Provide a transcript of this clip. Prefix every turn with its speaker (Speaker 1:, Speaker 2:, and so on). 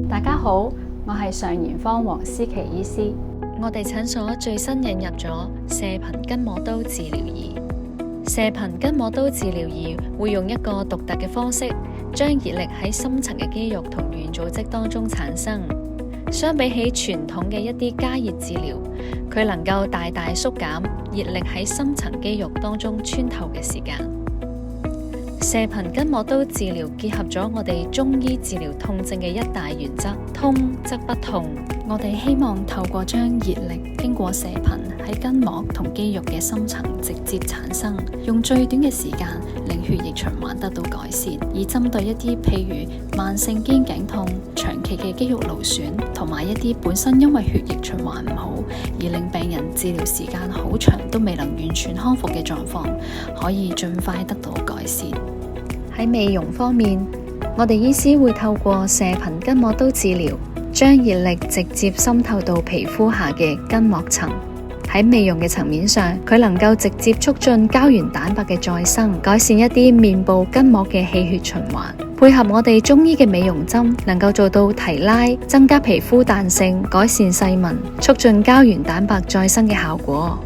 Speaker 1: 大家好，我係上賢坊黃思琪醫師。
Speaker 2: 我哋診所最新引入咗射頻筋膜刀治療儀。射頻筋膜刀治療儀會用一個獨特嘅方式，將熱力喺深層嘅肌肉同軟組織當中產生。相比起傳統嘅一啲加熱治療，佢能夠大大縮減熱力喺深層肌肉當中穿透嘅時間。射頻筋膜刀治療結合咗我哋中醫治療痛症嘅一大原則：通則不痛。
Speaker 1: 我哋希望透過將熱力經過射頻喺筋膜同肌肉嘅深層直接產生，用最短嘅時間令血液循環得到改善，以針對一啲譬如慢性肩頸痛、長期嘅肌肉勞損，同埋一啲本身因為血液循環唔好而令病人治療時間好長都未能完全康復嘅狀況，可以盡快得到改善。
Speaker 2: 喺美容方面，我哋醫師會透過射頻筋膜刀治療，將熱力直接滲透到皮膚下嘅筋膜層。喺美容嘅層面上，佢能夠直接促進膠原蛋白嘅再生，改善一啲面部筋膜嘅氣血循環。配合我哋中醫嘅美容針，能夠做到提拉，增加皮膚彈性，改善細紋，促進膠原蛋白再生嘅效果。